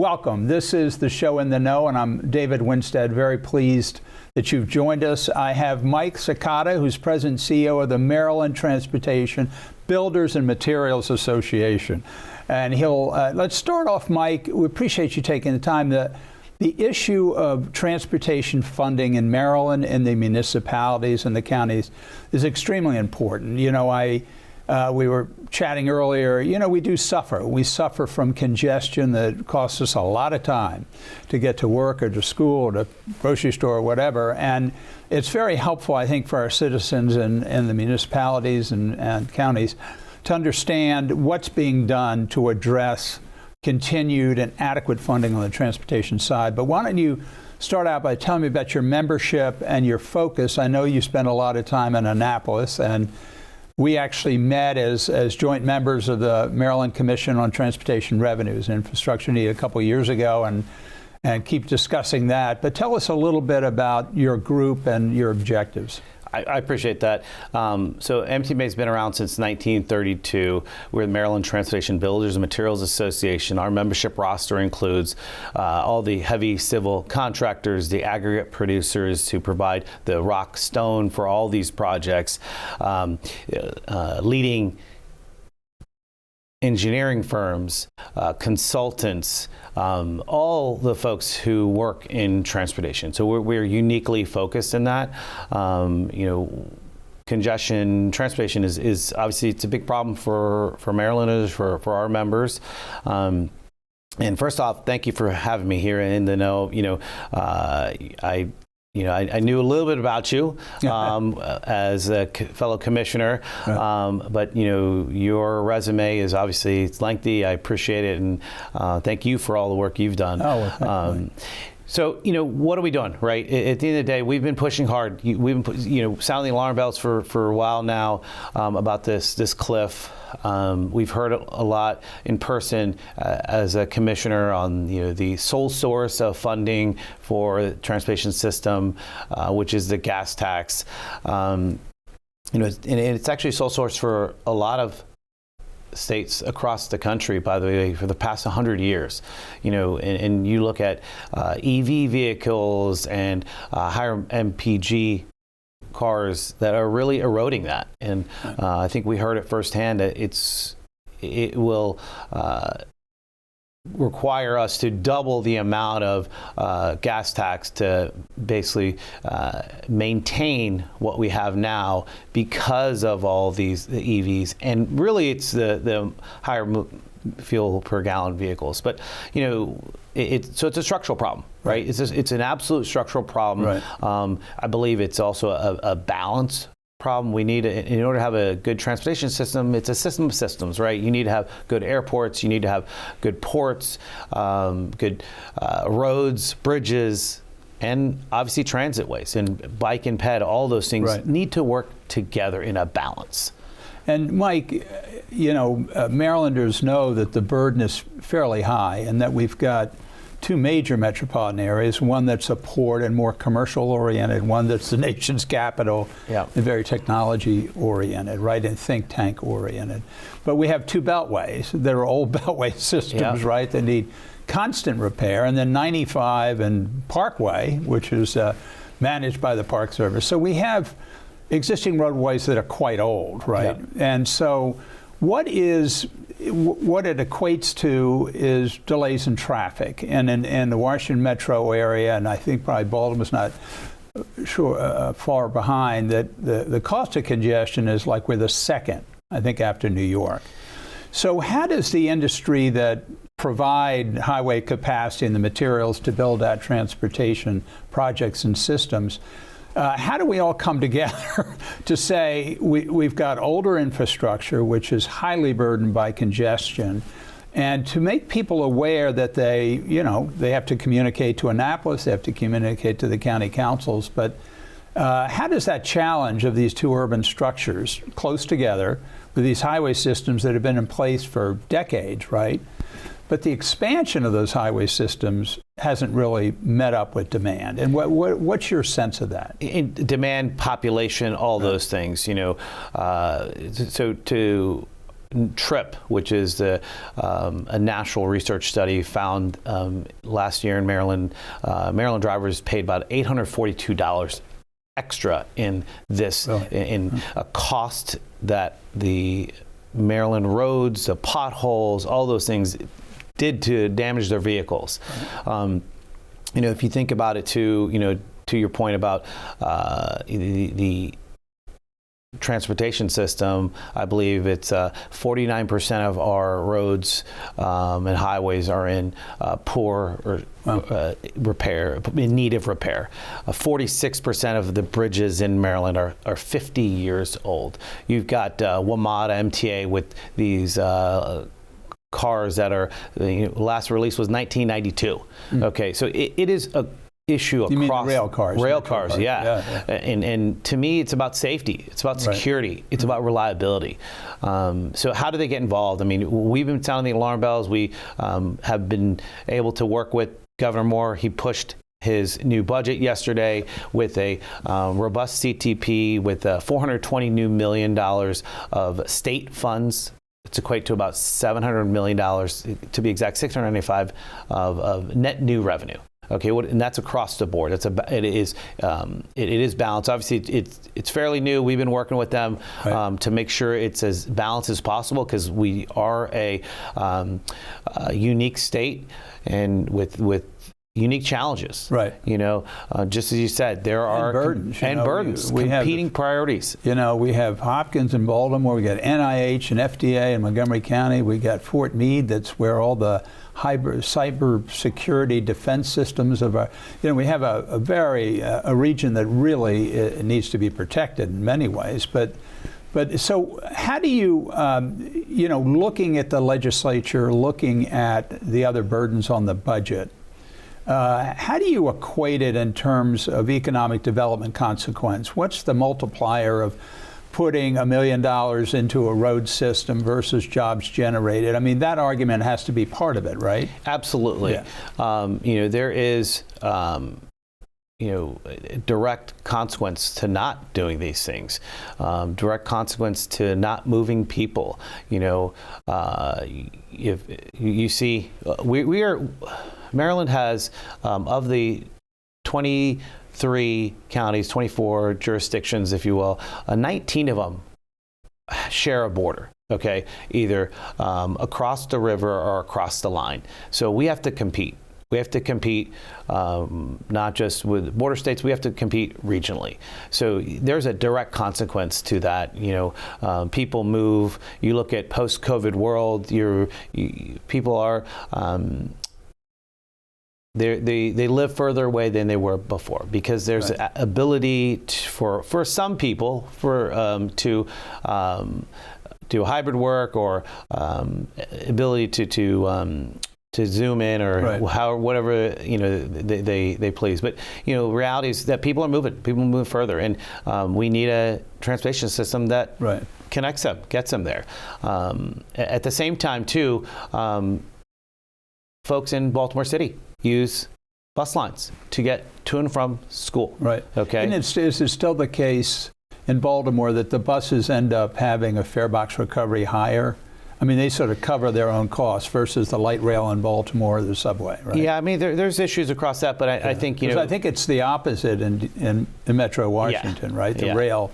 welcome. This is the Show in the Know, and I'm David Winstead. Very pleased that you've joined us. I have Mike Sakata, who's President and CEO of the Maryland Transportation Builders and Materials Association. And let's start off, Mike. We appreciate you taking the time. The issue of transportation funding in Maryland and the municipalities and the counties is extremely important. You know, we were chatting earlier, you know, we do suffer. We suffer from congestion that costs us a lot of time to get to work or to school or to grocery store or whatever. And it's very helpful, I think, for our citizens and the municipalities and counties to understand what's being done to address continued and adequate funding on the transportation side. But why don't you start out by telling me about your membership and your focus? I know you spent a lot of time in Annapolis, and we actually met as joint members of the Maryland Commission on Transportation Revenues and Infrastructure Need a couple years ago, and keep discussing that. But tell us a little bit about your group and your objectives. I appreciate that. So MTBMA has been around since 1932. We're the Maryland Transportation Builders and Materials Association. Our membership roster includes all the heavy civil contractors, the aggregate producers who provide the rock stone for all these projects, leading engineering firms, consultants, all the folks who work in transportation. So we're uniquely focused in that. You know, congestion, transportation is obviously, it's a big problem for Marylanders, for our members. And first off, thank you for having me here in the know. You know, I knew a little bit about you as a fellow commissioner, but you know, your resume is obviously, it's lengthy. I appreciate it, and thank you for all the work you've done. So, you know, what are we doing, right? At the end of the day, we've been pushing hard. We've been, sounding alarm bells for a while now about this cliff. We've heard a lot in person as a commissioner on the sole source of funding for the transportation system, which is the gas tax. And it's actually sole source for a lot of states across the country, by the way, for the past 100 years. And you look at EV vehicles and higher MPG cars that are really eroding that. And I think we heard it firsthand that it will require us to double the amount of gas tax to basically maintain what we have now because of all these EVs. And really it's the higher fuel per gallon vehicles. But so it's a structural problem, right? It's an absolute structural problem. Right. I believe it's also a balance problem. We need, in order to have a good transportation system, it's a system of systems, right? You need to have good airports, you need to have good ports, good roads, bridges, and obviously transit ways, and bike and ped, all those things need to work together in a balance. And Mike, Marylanders know that the burden is fairly high, and that we've got two major metropolitan areas, one that's a port and more commercial oriented, one that's the nation's capital and very technology oriented, right, and think tank oriented. But we have two beltways that are old beltway systems, right, that need constant repair, and then 95 and Parkway, which is managed by the Park Service. So we have existing roadways that are quite old, right? And so what it equates to is delays in traffic. And in the Washington metro area, and I think probably Baltimore's not far behind, that the cost of congestion is like we're the second, I think, after New York. So how does the industry that provide highway capacity and the materials to build out transportation projects and systems, how do we all come together to say we've got older infrastructure, which is highly burdened by congestion, and to make people aware that they have to communicate to Annapolis, they have to communicate to the county councils, but how does that challenge of these two urban structures close together with these highway systems that have been in place for decades, right? But the expansion of those highway systems hasn't really met up with demand. And what's your sense of that? In demand, population, all those things, So to TRIP, which is a national research study, found last year in Maryland, Maryland drivers paid about $842 extra in this, in a cost that the Maryland roads, the potholes, all those things did to damage their vehicles. If you think about it too, to your point about the transportation system, I believe it's 49% of our roads and highways are in poor or repair, in need of repair. 46% of the bridges in Maryland are 50 years old. You've got WMATA MTA with these cars that are, last release was 1992. Okay, so it is a issue across. You mean rail cars? Rail cars, yeah. And to me, it's about safety. It's about security. It's about reliability. So how do they get involved? I mean, we've been sounding the alarm bells. We have been able to work with Governor Moore. He pushed his new budget yesterday with a robust CTP with $420 million of state funds. It's equate to about $700 million, to be exact, $695 of net new revenue. Okay, and that's across the board. It is balanced. Obviously, it's fairly new. We've been working with them to make sure it's as balanced as possible, because we are a unique state and with unique challenges. Right. Just as you said, there are burdens, competing priorities. We have Hopkins in Baltimore. We got NIH and FDA in Montgomery County. We got Fort Meade. That's where all the cyber security defense systems of our, we have a region that really needs to be protected in many ways. But so how do you, looking at the legislature, looking at the other burdens on the budget, how do you equate it in terms of economic development consequence? What's the multiplier of putting $1 million into a road system versus jobs generated? I mean, that argument has to be part of it, right? Absolutely. Yeah. There is, direct consequence to not doing these things, direct consequence to not moving people. If you see, Maryland has, of the 23 counties, 24 jurisdictions, if you will, 19 of them share a border, okay, either across the river or across the line. So we have to compete. We have to compete not just with border states, we have to compete regionally. So there's a direct consequence to that. People move. You look at post-COVID world, people are, they live further away than they were before, because there's an ability for some people to do hybrid work, or ability to zoom in, or whatever they please. But reality is that people are moving. People move further, and we need a transportation system that connects them, gets them there. At the same time, too, folks in Baltimore City use bus lines to get to and from school. Right. Okay. And is it still the case in Baltimore that the buses end up having a fare box recovery higher? I mean, they sort of cover their own costs versus the light rail in Baltimore or the subway, right? Yeah, I mean, there's issues across that, but I think, I think it's the opposite in Metro Washington, right? The rail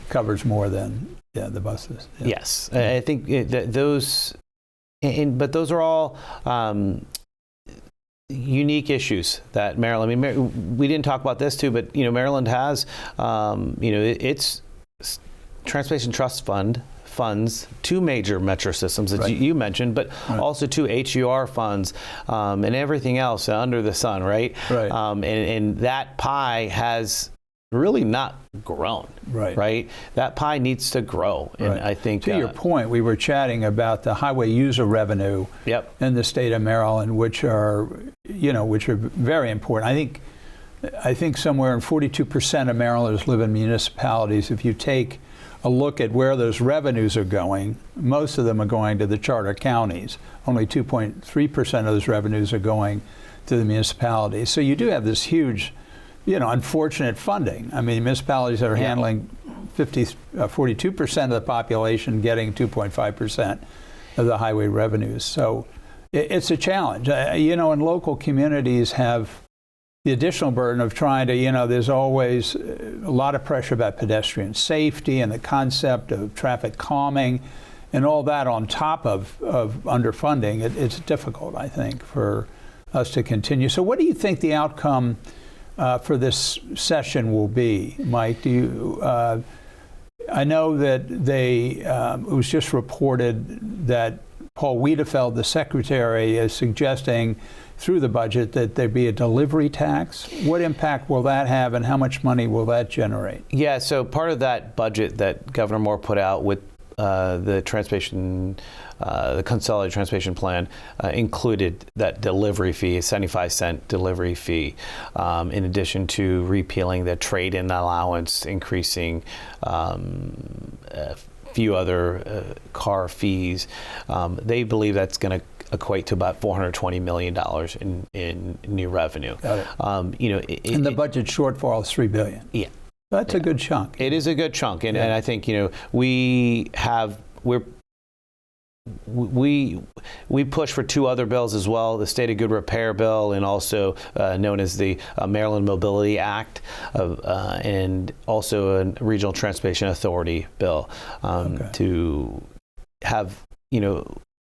covers more than the buses. Yeah. Yes. I think but those are all unique issues that Maryland, I mean, we didn't talk about this too, but, Maryland has, its Transportation Trust Fund funds 2 major metro systems that you mentioned, but also 2 HUR funds and everything else under the sun, right? And that pie has really not grown, right? That pie needs to grow, and I think to your point, we were chatting about the highway user revenue in the state of Maryland, which are very important. I think somewhere in 42% of Marylanders live in municipalities. If you take a look at where those revenues are going, most of them are going to the charter counties. Only 2.3% of those revenues are going to the municipalities. So you do have this huge, unfortunate funding. I mean, municipalities that are handling 42% of the population getting 2.5% of the highway revenues. So it's a challenge. And local communities have the additional burden of trying to, there's always a lot of pressure about pedestrian safety and the concept of traffic calming and all that on top of underfunding. It's difficult, I think, for us to continue. So what do you think the outcome for this session will be, Mike? I know that it was just reported that Paul Wiedefeld, the secretary, is suggesting through the budget that there be a delivery tax. What impact will that have, and how much money will that generate? Yeah, so part of that budget that Governor Moore put out with the consolidated transportation plan included that delivery fee, a 75-cent delivery fee, in addition to repealing the trade-in allowance, increasing a few other car fees. They believe that's going to equate to about $420 million in new revenue. Got it. And the budget shortfall is $3 billion. Yeah. That's a good chunk. It is a good chunk, and I think we push for two other bills as well: the State of Good Repair bill, and also known as the Maryland Mobility Act, and also a Regional Transportation Authority bill to have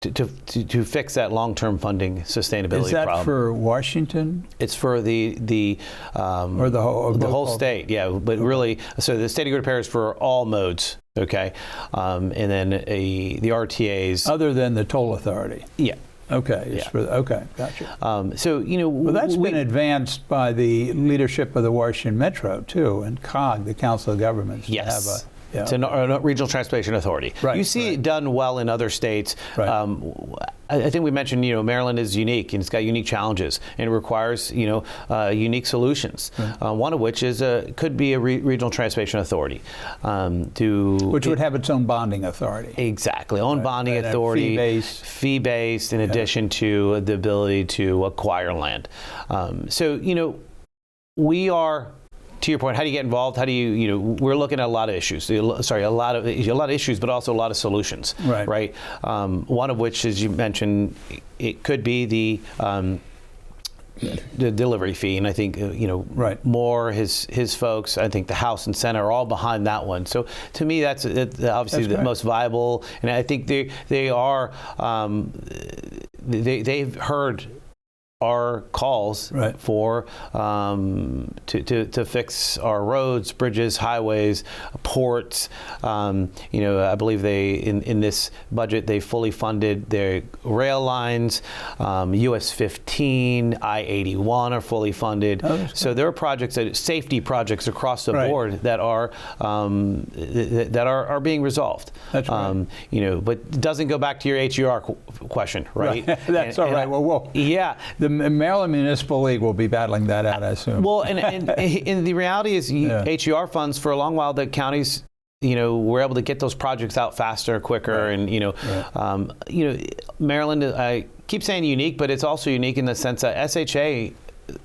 to fix that long-term funding sustainability problem. Is that for Washington? It's for the or the whole state, yeah. But really, so the State of Good Repair is for all modes, okay, and then the RTAs. Other than the toll authority. Yeah. Okay. Okay. Gotcha. So well, that's been advanced by the leadership of the Washington Metro too, and COG, the Council of Governments. Yes. To have It's a Regional Transportation Authority. Right, you see it done well in other states. Right. I think we mentioned, Maryland is unique and it's got unique challenges and it requires, unique solutions. Right. One of which could be a Regional Transportation Authority, which would have its own bonding authority. Exactly, own bonding authority, fee-based, in addition to the ability to acquire land. We are. To your point, how do you get involved? How do we're looking at a lot of issues. A lot of issues, but also a lot of solutions. Right. One of which, as you mentioned, it could be the delivery fee, and I think Moore, his folks, I think the House and Senate are all behind that one. So to me, that's obviously the most viable, and I think they are. They've heard our calls for to fix our roads, bridges, highways, ports. I believe they in this budget they fully funded their rail lines. US 15, I-81 are fully funded. So there are projects, safety projects across the board that are being resolved. That's right. But it doesn't go back to your HER question, right? That's all right. Well, yeah. The Maryland Municipal League will be battling that out, I assume. Well, and the reality is HER funds, for a long while, the counties, were able to get those projects out faster, quicker, and, Maryland, I keep saying unique, but it's also unique in the sense that SHA,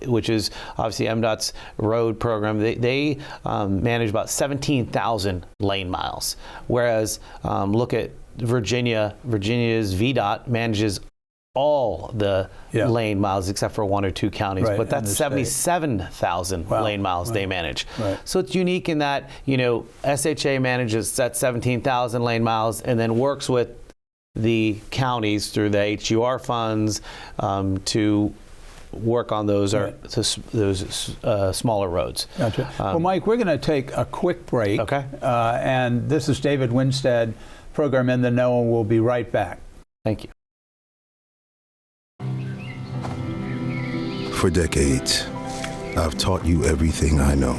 which is obviously MDOT's road program, they manage about 17,000 lane miles, whereas look at Virginia's VDOT manages all the lane miles except for one or two counties, but that's 77,000 lane miles they manage. So it's unique in that, SHA manages that 17,000 lane miles and then works with the counties through the HUR funds to work on those smaller roads. Gotcha. Well, Mike, we're going to take a quick break. Okay. And this is David Winstead, Program In the Know, and we'll be right back. Thank you. For decades, I've taught you everything I know.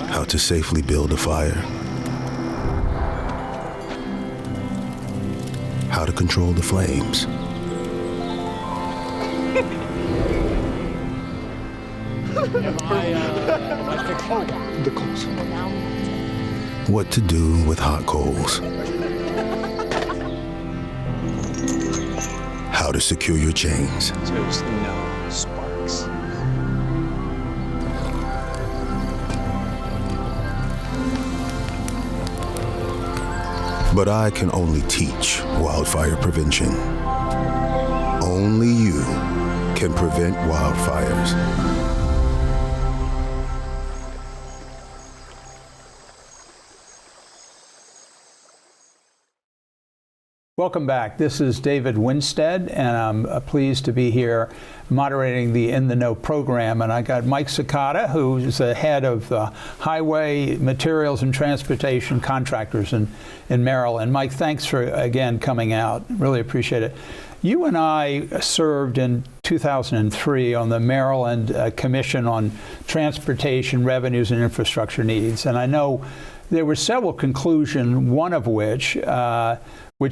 How to safely build a fire. How to control the flames. What to do with hot coals. How to secure your chains. There's no sparks. But I can only teach wildfire prevention. Only you can prevent wildfires. Welcome back. This is David Winstead, and I'm pleased to be here moderating the In the Know program. And I got Mike Cicada, who is the head of the Highway Materials and Transportation Contractors in Maryland. Mike, thanks for, again, coming out. Really appreciate it. You and I served in 2003 on the Maryland Commission on Transportation Revenues and Infrastructure Needs. And I know there were several conclusions, one of which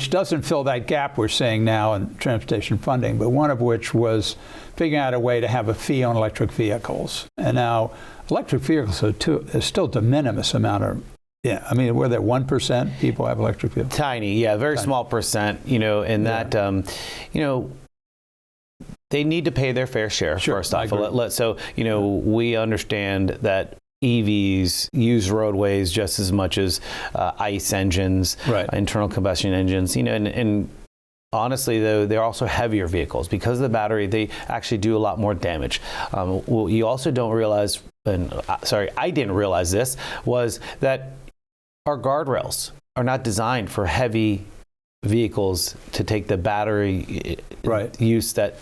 doesn't fill that gap we're seeing now in transportation funding, but one of which was figuring out a way to have a fee on electric vehicles. And now electric vehicles are still de minimis amount of, I mean, were there 1% people have electric vehicles? Tiny, very Tiny. Small percent, and that, they need to pay their fair share, first off. So, we understand that EVs use roadways just as much as ICE engines, internal combustion engines, and honestly, though, they're also heavier vehicles. Because of the battery, they actually do a lot more damage. What you also don't realize, I didn't realize this, was that our guardrails are not designed for heavy vehicles to take the battery use that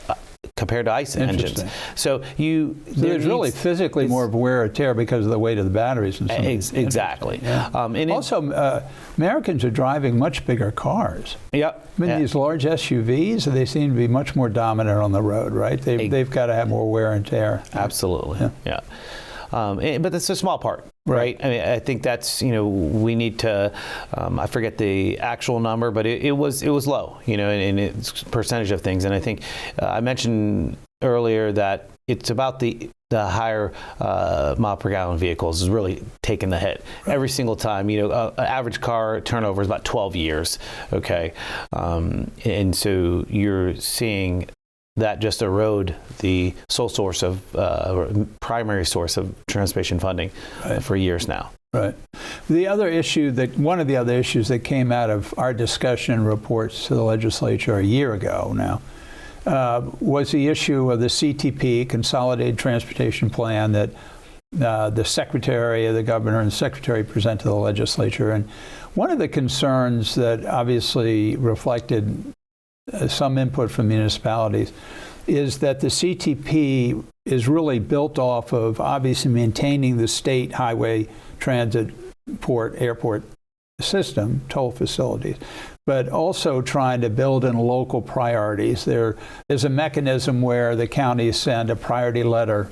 compared to ICE engines. So there's really physically more of wear or tear because of the weight of the batteries and something. Exactly. Yeah. And also, Americans are driving much bigger cars. Yep. I mean, these large SUVs, they seem to be much more dominant on the road, right? They've got to have more wear and tear. Absolutely. Yeah. But that's a small part, right? I mean, I think that's, we need to, I forget the actual number, but it was low, in its percentage of things. And I think I mentioned earlier that it's about the higher mile per gallon vehicles is really taking the hit every single time. Average car turnover is about 12 years. Okay. And so you're seeing that just erode the sole source of primary source of transportation funding for years now. Right. One of the other issues that came out of our discussion reports to the legislature a year ago now was the issue of the CTP, Consolidated Transportation Plan, that the secretary, the governor and the secretary present to the legislature. And one of the concerns that obviously reflected some input from municipalities is that the CTP is really built off of obviously maintaining the state highway transit airport system, toll facilities, but also trying to build in local priorities. There is a mechanism where the counties send a priority letter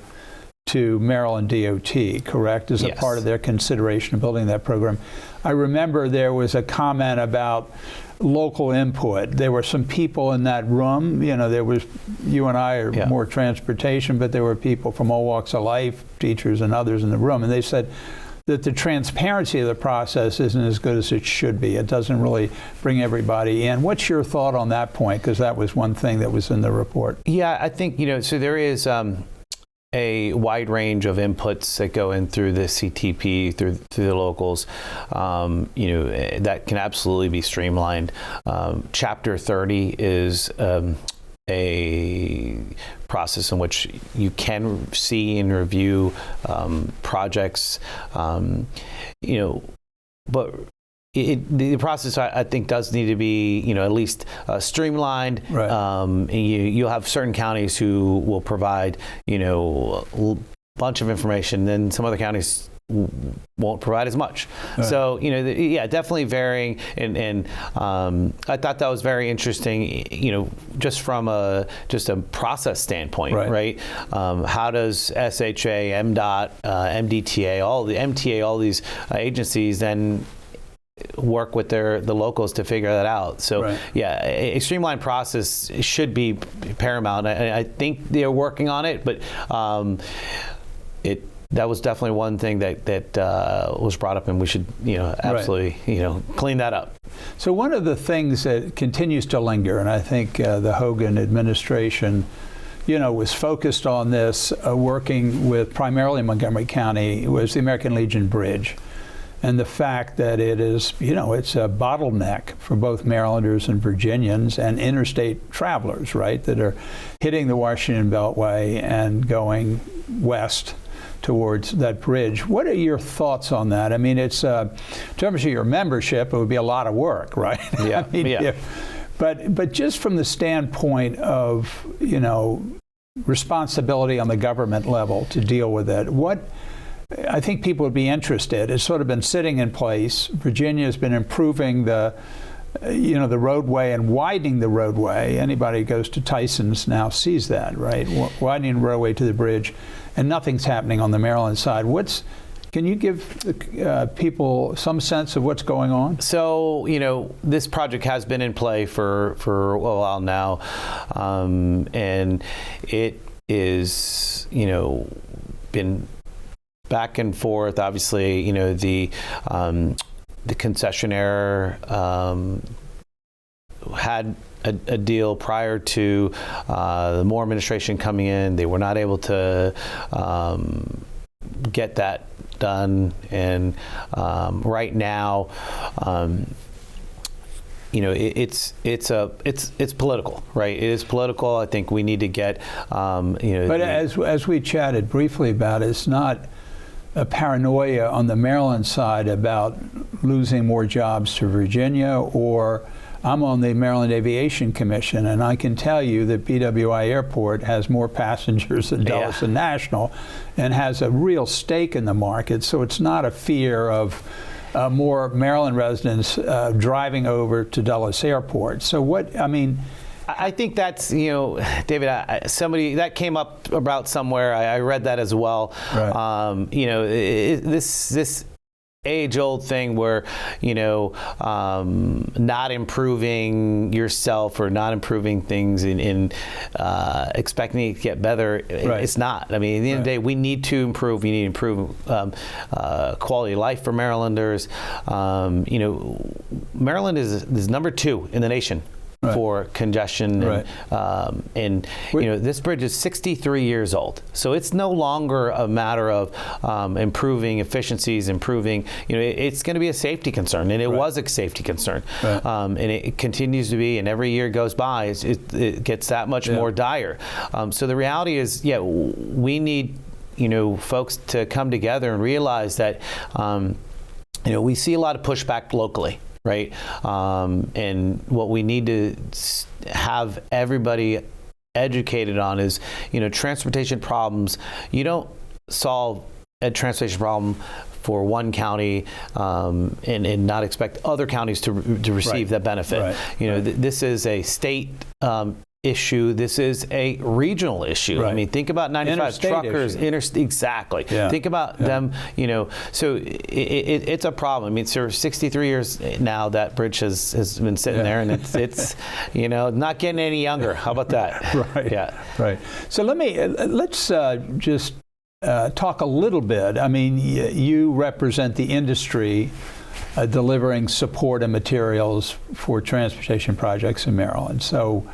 to Maryland DOT, correct, as a part of their consideration of building that program. I remember there was a comment about local input. There were some people in that room, there was, you and I are more transportation, but there were people from all walks of life, teachers and others in the room, and they said that the transparency of the process isn't as good as it should be. It doesn't really bring everybody in. What's your thought on that point? Because that was one thing that was in the report. Yeah, I think, so there is a wide range of inputs that go in through the CTP, through the locals, that can absolutely be streamlined. Chapter 30 is a process in which you can see and review projects, but the process, I think, does need to be, at least streamlined. Right. You'll have certain counties who will provide, a bunch of information, then some other counties won't provide as much. Right. So, definitely varying. And I thought that was very interesting, just from a process standpoint, right? How does SHA, MDOT, MDTA, all these agencies then work with the locals to figure that out? So a streamlined process should be paramount. I think they're working on it, but that was definitely one thing that was brought up, and we should absolutely clean that up. So one of the things that continues to linger, and I think the Hogan administration was focused on this, working with primarily Montgomery County, was the American Legion Bridge. and the fact that it is, it's a bottleneck for both Marylanders and Virginians and interstate travelers, right, that are hitting the Washington Beltway and going west towards that bridge. What are your thoughts on that? I mean, it's in terms of your membership, it would be a lot of work, right? Yeah. I mean, but just from the standpoint of, responsibility on the government level to deal with it, what I think people would be interested. It's sort of been sitting in place. Virginia has been improving the roadway and widening the roadway. Anybody who goes to Tyson's now sees that, right? Widening the roadway to the bridge, and nothing's happening on the Maryland side. Can you give people some sense of what's going on? So, this project has been in play for a while now, and it is, been back and forth. Obviously, the concessionaire had a deal prior to the Moore administration coming in. They were not able to get that done, and right now, it's political, right? It is political. I think we need to get, But as we chatted briefly about it, it's not a paranoia on the Maryland side about losing more jobs to Virginia, or I'm on the Maryland Aviation Commission, and I can tell you that BWI Airport has more passengers than Dulles and National, and has a real stake in the market. So it's not a fear of more Maryland residents driving over to Dulles Airport. So I think that's, David, somebody that came up about somewhere. I read that as well. Right. This age-old thing where, not improving yourself or not improving things in expecting it to get better. Right. It's not. I mean, at the end of the day, we need to improve. We need to improve quality of life for Marylanders. Maryland is number 2 in the nation for congestion, and this bridge is 63 years old, so it's no longer a matter of improving efficiencies, it's going to be a safety concern, and it was a safety concern, and it continues to be, and every year goes by, it gets that much more dire. So the reality is, we need folks to come together and realize that we see a lot of pushback locally. Right, and what we need to have everybody educated on is, transportation problems. You don't solve a transportation problem for one county and not expect other counties to receive that benefit. This is a state issue. This is a regional issue. I mean, think about 95 interstate truckers. Exactly. Think about them. So it's a problem. I mean, so 63 years now that bridge has been sitting there, and it's not getting any younger. How about that? Right. So let's just talk a little bit. I mean, you represent the industry delivering support and materials for transportation projects in Maryland. So.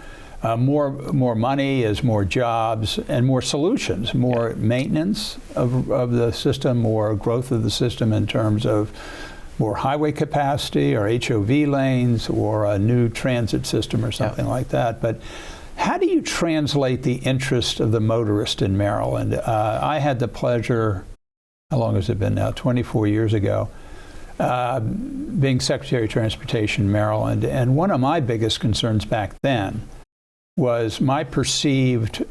More money is more jobs and more solutions, more maintenance of the system, more growth of the system in terms of more highway capacity or HOV lanes or a new transit system or something like that. But how do you translate the interest of the motorist in Maryland? I had the pleasure, how long has it been now, 24 years ago, being Secretary of Transportation in Maryland. And one of my biggest concerns back then was my perceived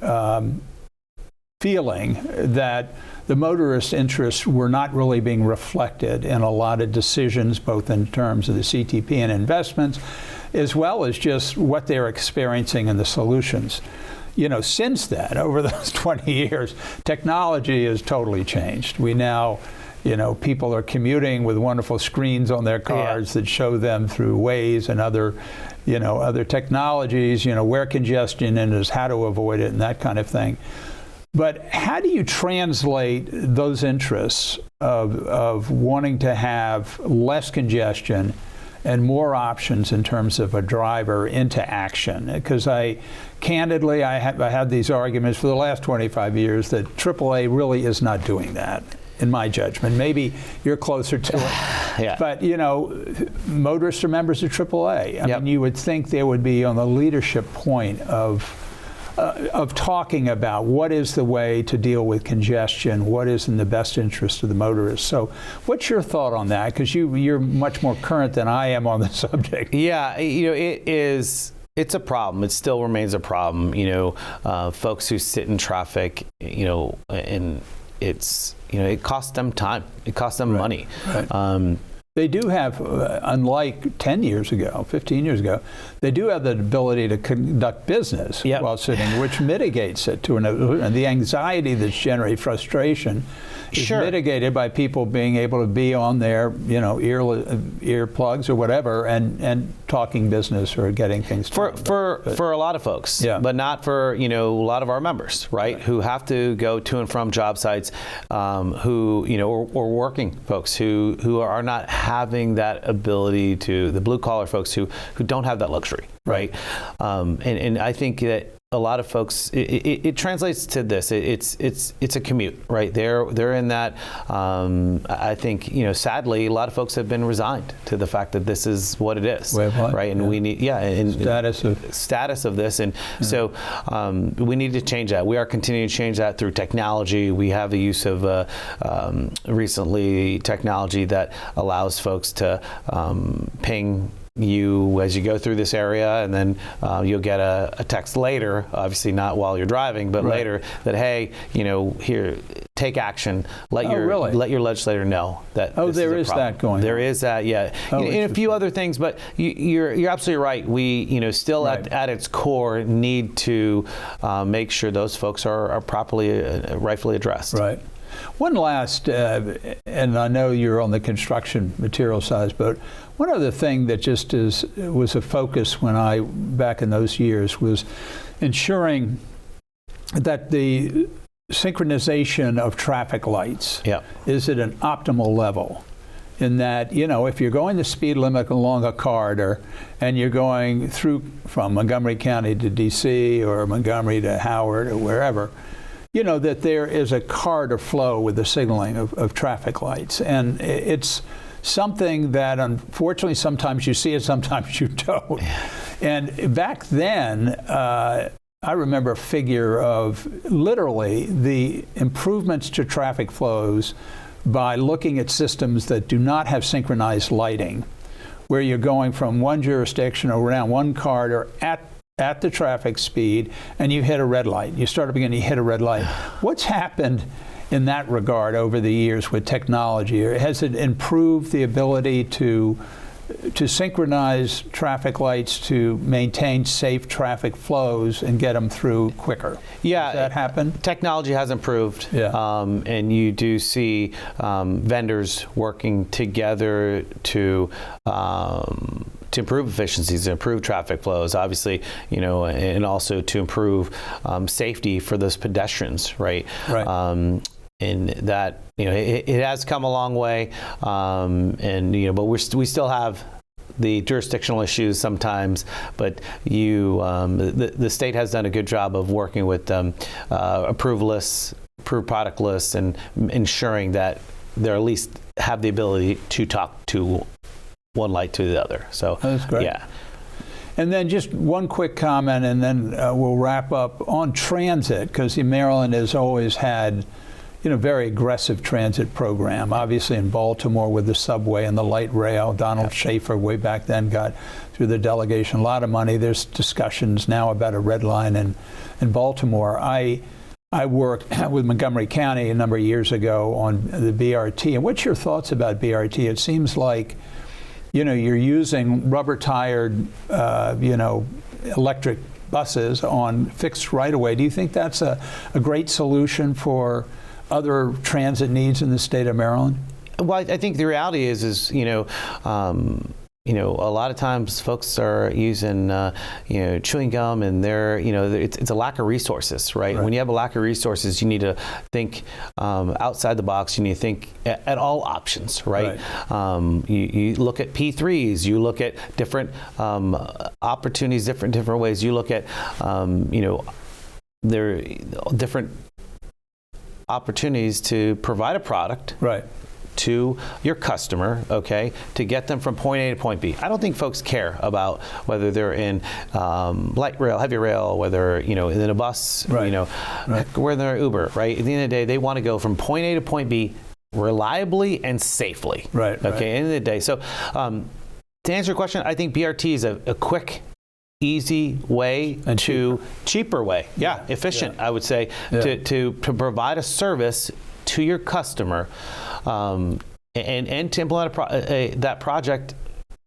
feeling that the motorist interests were not really being reflected in a lot of decisions, both in terms of the CTP and investments, as well as just what they're experiencing and the solutions. Since then, over those 20 years, technology has totally changed. We now, people are commuting with wonderful screens on their cars that show them through Waze and other technologies, where congestion is, how to avoid it, and that kind of thing. But how do you translate those interests of wanting to have less congestion and more options in terms of a driver into action? Because I had these arguments for the last 25 years that AAA really is not doing that. in my judgment. Maybe you're closer to it. Yeah. But, you know, motorists are members of AAA. I mean, you would think they would be on the leadership point of talking about what is the way to deal with congestion, what is in the best interest of the motorists. So what's your thought on that? Because you're much more current than I am on the subject. Yeah, you know, it's a problem. It still remains a problem. You know, folks who sit in traffic, you know, and it's, you know, it costs them time. It costs them money. Right. They do have, unlike 10 years ago, 15 years ago, they do have the ability to conduct business while sitting, which mitigates it to and the anxiety that's generated, frustration, is mitigated by people being able to be on their, you know, ear plugs or whatever and talking business or getting things done. For a lot of folks, but not for, you know, a lot of our members, right? Who have to go to and from job sites, who, you know, or working folks who are not having that ability to, the blue collar folks who don't have that luxury, right? And I think that a lot of folks, it translates to this. It's a commute, right? They're in that. I think, you know, sadly, a lot of folks have been resigned to the fact that this is what it is, right? And we need, and status of this, and so we need to change that. We are continuing to change that through technology. We have the use of recently technology that allows folks to ping you as you go through this area, and then you'll get a text later, obviously not while you're driving, but later, that, hey, you know, here, take action. Let your legislator know that this there is is that going on. There is that, and a few other things, but you're absolutely right. We, you know, still at its core need to make sure those folks are properly, rightfully addressed. Right. One last, and I know you're on the construction material side, but one other thing that just was a focus when back in those years, was ensuring that the synchronization of traffic lights is at an optimal level. In that, you know, if you're going the speed limit along a corridor and you're going through from Montgomery County to DC or Montgomery to Howard or wherever, you know, that there is a corridor flow with the signaling of traffic lights. And it's something that, unfortunately, sometimes you see it, sometimes you don't. And back then, I remember a figure of literally the improvements to traffic flows by looking at systems that do not have synchronized lighting, where you're going from one jurisdiction around one corridor at the traffic speed, and you hit a red light. You start up again, you hit a red light. What's happened in that regard over the years with technology? Or has it improved the ability to synchronize traffic lights to maintain safe traffic flows and get them through quicker? Yeah. Has that happened? Technology has improved. And you do see vendors working together to improve efficiencies, to improve traffic flows, obviously, you know, and also to improve safety for those pedestrians, right? And that, you know, it has come a long way, and, you know, but we still have the jurisdictional issues sometimes, but the state has done a good job of working with approved lists, approved product lists, and ensuring that they at least have the ability to talk to one light to the other. So that's great. Yeah. And then just one quick comment, and then we'll wrap up on transit, because Maryland has always had, you know, very aggressive transit program. Obviously in Baltimore with the subway and the light rail, Donald Schaefer way back then got through the delegation a lot of money. There's discussions now about a red line in Baltimore. I worked with Montgomery County a number of years ago on the BRT. And what's your thoughts about BRT? It seems like, you know, you're using rubber-tired, you know, electric buses on fixed right-of-way. Do you think that's a great solution for other transit needs in the state of Maryland? Well, I think the reality is you know, a lot of times folks are using, you know, chewing gum, and you know, it's a lack of resources, right? When you have a lack of resources, you need to think outside the box. You need to think at all options, right? You look at P3s, you look at different opportunities, different ways. You look at, you know, there are different opportunities to provide a product Right. to your customer, okay, to get them from point A to point B. I don't think folks care about whether they're in light rail, heavy rail, whether, in a bus, Right. whether they're Uber, right? At the end of the day, they want to go from point A to point B reliably and safely. Right. Okay, at the end of the day. So to answer your question, I think BRT is a quick, easy way And cheaper way. Yeah, efficient, I would say, to provide a service to your customer and to implement that project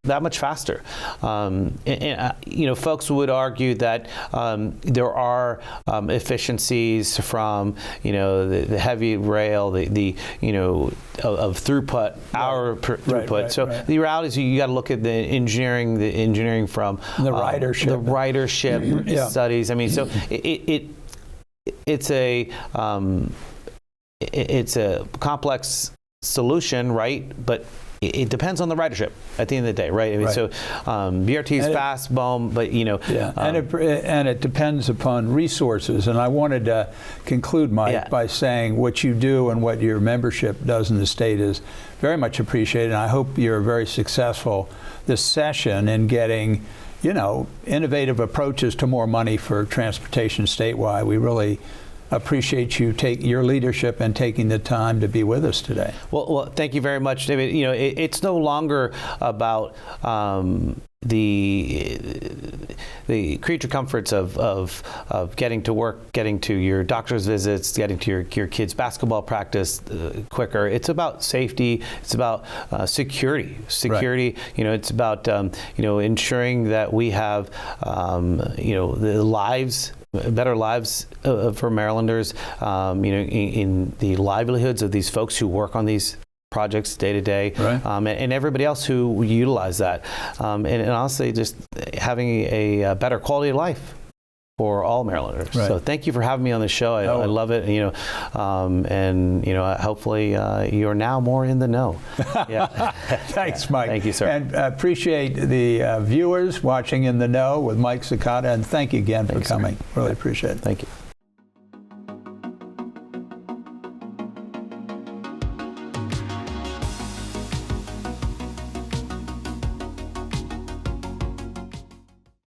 that much faster. Folks would argue that there are efficiencies from the heavy rail, the of throughput, hour per throughput. So the reality is you got to look at the engineering from the ridership, studies. I mean, so it's a complex solution, right? But it depends on the ridership at the end of the day, right? I mean, so BRT is fast, boom, but and it depends upon resources. And I wanted to conclude, Mike, by saying what you do and what your membership does in the state is very much appreciated. And I hope you're very successful this session in getting, innovative approaches to more money for transportation statewide. We really appreciate your leadership and taking the time to be with us today. Well, thank you very much, David. It's no longer about the creature comforts of getting to work, getting to your doctor's visits, getting to your kids' basketball practice quicker. It's about safety. It's about security. Right. It's about ensuring that we have better lives for Marylanders, in the livelihoods of these folks who work on these projects day to day, and everybody else who utilize that, and honestly, just having a better quality of life for all Marylanders. Right. So thank you for having me on the show. I love it. And hopefully you're now more in the know. Yeah. Thanks, Mike. Thank you, sir. And appreciate the viewers watching In the Know with Mike Sakata, and thank you again for coming. Really appreciate it. Thank you.